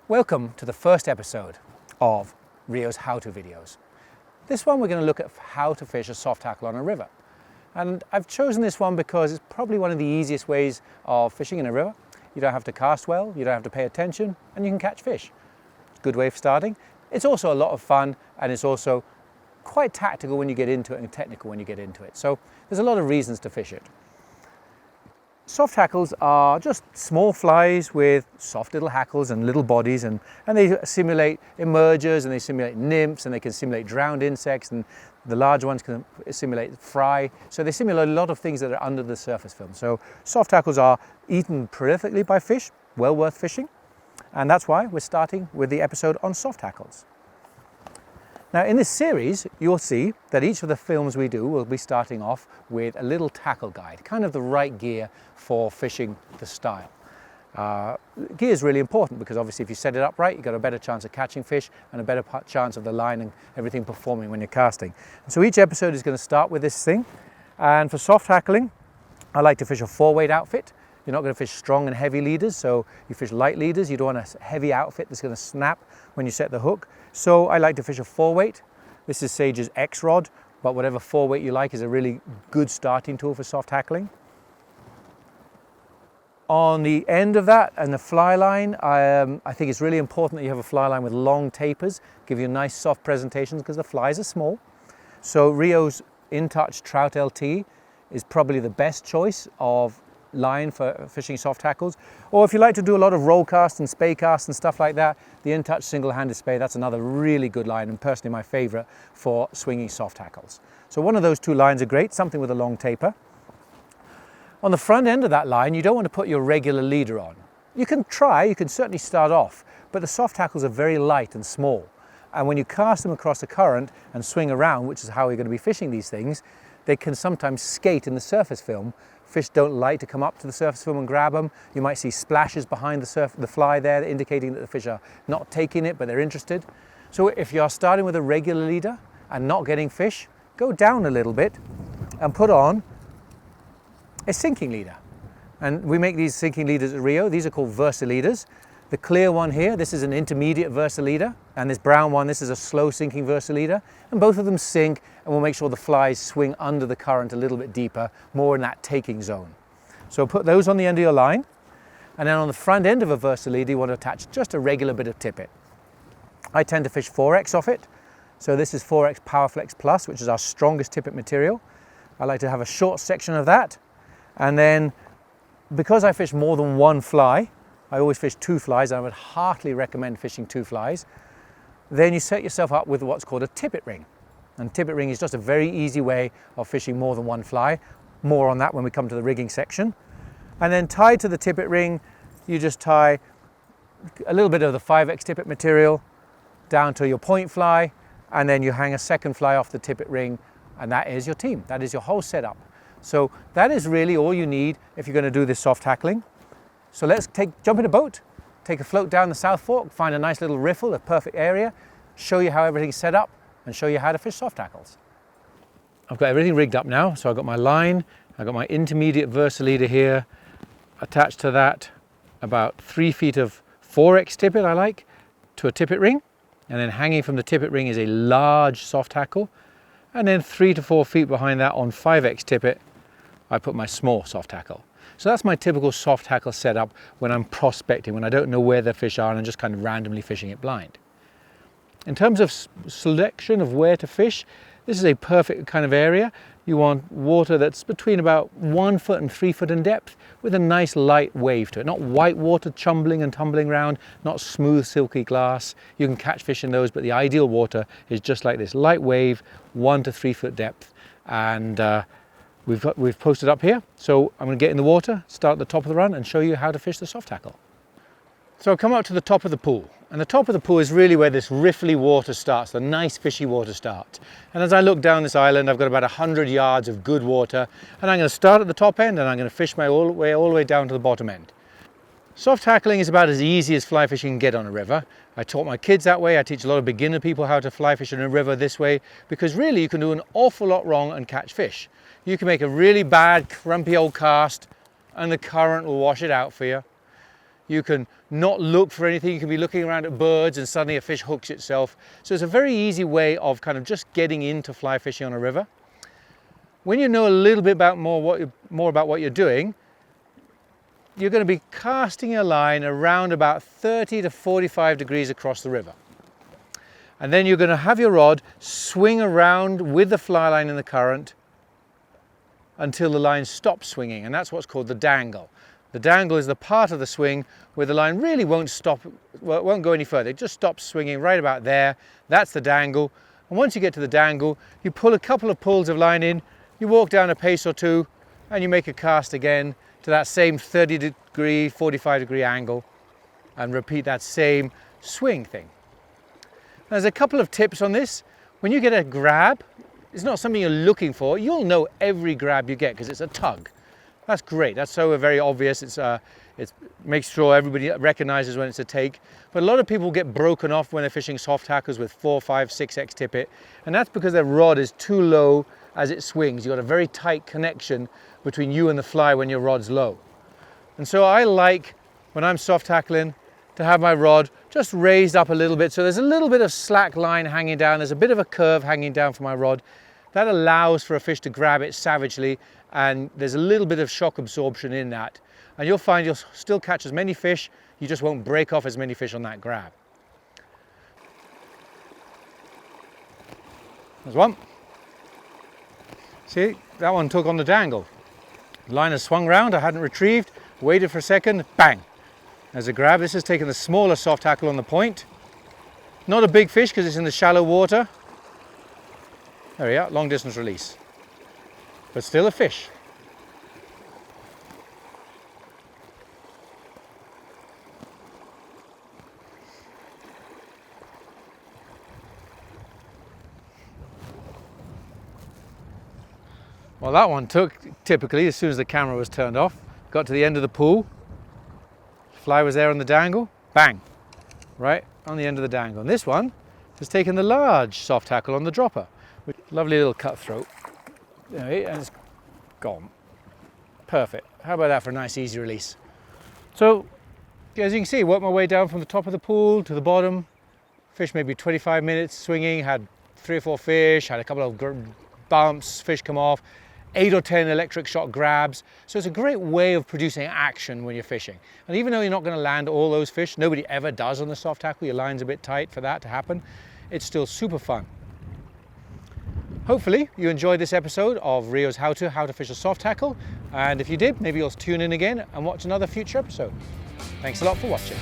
Welcome to the first episode of Rio's how-to videos. This one we're going to look at how to fish a soft tackle on a river. And I've chosen this one because it's probably one of the easiest ways of fishing in a river. You don't have to cast well, you don't have to pay attention, and you can catch fish. It's a good way of starting. It's also a lot of fun, and it's also quite tactical when you get into it and technical when you get into it. So there's a lot of reasons to fish it. Soft tackles are just small flies with soft little hackles and little bodies, and they simulate emergers, and they simulate nymphs, and they can simulate drowned insects, and the large ones can simulate fry. So they simulate a lot of things that are under the surface film. So soft tackles are eaten prolifically by fish, well worth fishing, and that's why we're starting with the episode on soft tackles. Now in this series, you'll see that each of the films we do will be starting off with a little tackle guide, kind of the right gear for fishing the style. Gear is really important because obviously if you set it up right, you've got a better chance of catching fish and a better chance of the line and everything performing when you're casting. And so each episode is going to start with this thing. And for soft tackling, I like to fish a 4-weight outfit. You're not going to fish strong and heavy leaders, so you fish light leaders. You don't want a heavy outfit that's going to snap when you set the hook. So I like to fish a 4-weight. This is Sage's X rod, but whatever 4-weight you like is a really good starting tool for soft tackling. On the end of that and the fly line, I think it's really important that you have a fly line with long tapers, give you nice soft presentations because the flies are small. So Rio's In Touch Trout LT is probably the best choice of line for fishing soft tackles. Or if you like to do a lot of roll cast and spay cast and stuff like that, the In Touch single-handed spay, that's another really good line and personally my favorite for swinging soft tackles. So one of those two lines are great, something with a long taper. On the front end of that line, you don't want to put your regular leader on. You can certainly start off, but the soft tackles are very light and small. And when you cast them across the current and swing around, which is how you're going to be fishing these things, they can sometimes skate in the surface film. Fish don't like to come up to the surface film and grab them. You might see splashes behind the fly there indicating that the fish are not taking it, but they're interested. So if you're starting with a regular leader and not getting fish, go down a little bit and put on a sinking leader. And we make these sinking leaders at Rio. These are called Versa leaders. The clear one here, this is an intermediate Versa leader, and this brown one, this is a slow sinking Versa leader, and both of them sink, and we'll make sure the flies swing under the current a little bit deeper, more in that taking zone. So put those on the end of your line, and then on the front end of a Versa leader, you want to attach just a regular bit of tippet. I tend to fish 4X off it, so this is 4X Powerflex Plus, which is our strongest tippet material. I like to have a short section of that, and then because I fish more than one fly, I always fish 2 flies, and I would heartily recommend fishing 2 flies. Then you set yourself up with what's called a tippet ring. And tippet ring is just a very easy way of fishing more than one fly. More on that when we come to the rigging section. And then tied to the tippet ring, you just tie a little bit of the 5X tippet material down to your point fly, and then you hang a second fly off the tippet ring, and that is your team. That is your whole setup. So that is really all you need if you're going to do this soft tackling. So let's jump in a boat, take a float down the South Fork, find a nice little riffle, a perfect area, show you how everything's set up, and show you how to fish soft tackles. I've got everything rigged up now, so I've got my line, I've got my intermediate Versa leader here, attached to that about 3 feet of 4X tippet I like, to a tippet ring, and then hanging from the tippet ring is a large soft tackle, and then 3 to 4 feet behind that on 5X tippet, I put my small soft tackle. So that's my typical soft tackle setup when I'm prospecting, when I don't know where the fish are and I'm just kind of randomly fishing it blind. In terms of selection of where to fish, this is a perfect kind of area. You want water that's between about 1 foot and 3 foot in depth with a nice light wave to it. Not white water chumbling and tumbling around, not smooth silky glass. You can catch fish in those, but the ideal water is just like this, light wave, 1 to 3 foot depth. And we've posted up here, so I'm going to get in the water, start at the top of the run and show you how to fish the soft tackle. So I've come up to the top of the pool, and the top of the pool is really where this riffly water starts, the nice fishy water starts. And as I look down this island, I've got about 100 yards of good water, and I'm going to start at the top end and I'm going to fish my all the way down to the bottom end. Soft tackling is about as easy as fly fishing can get on a river. I taught my kids that way. I teach a lot of beginner people how to fly fish in a river this way, because really you can do an awful lot wrong and catch fish. You can make a really bad, crumpy old cast and the current will wash it out for you. You can not look for anything. You can be looking around at birds and suddenly a fish hooks itself. So it's a very easy way of kind of just getting into fly fishing on a river. When you know a little bit more about what you're doing, you're going to be casting a line around about 30 to 45 degrees across the river. And then you're going to have your rod swing around with the fly line in the current until the line stops swinging, and that's what's called the dangle. The dangle is the part of the swing where the line really won't stop, well, it won't go any further. It just stops swinging right about there. That's the dangle. And once you get to the dangle, you pull a couple of pulls of line in, you walk down a pace or two, and you make a cast again to that same 30 degree, 45 degree angle, and repeat that same swing thing. There's a couple of tips on this. When you get a grab, it's not something you're looking for. You'll know every grab you get because it's a tug. That's great. That's so very obvious. It makes sure everybody recognizes when it's a take. But a lot of people get broken off when they're fishing soft tackles with 4, 5, 6x tippet, and that's because their rod is too low as it swings. You've got a very tight connection between you and the fly when your rod's low. And so I like, when I'm soft tackling, to have my rod just raised up a little bit, so there's a little bit of slack line hanging down, there's a bit of a curve hanging down from my rod. That allows for a fish to grab it savagely, and there's a little bit of shock absorption in that. And you'll find you'll still catch as many fish, you just won't break off as many fish on that grab. There's one. See, that one took on the dangle. The line has swung round, I hadn't retrieved, waited for a second, bang. There's a grab. This has taken the smaller soft tackle on the point. Not a big fish because it's in the shallow water. There we are, long distance release. But still a fish. Well, that one took, typically, as soon as the camera was turned off, got to the end of the pool. Fly was there on the dangle, bang, right on the end of the dangle. And this one has taken the large soft tackle on the dropper. Lovely little cutthroat. There, and it's gone. Perfect. How about that for a nice easy release? So, as you can see, worked my way down from the top of the pool to the bottom. Fish maybe 25 minutes swinging, had 3 or 4 fish, had a couple of bumps, fish come off. 8 or 10 electric shock grabs. So it's a great way of producing action when you're fishing. And even though you're not going to land all those fish, nobody ever does on the soft tackle, your line's a bit tight for that to happen, it's still super fun. Hopefully you enjoyed this episode of Rio's How to Fish a Soft Tackle. And if you did, maybe you'll tune in again and watch another future episode. Thanks a lot for watching.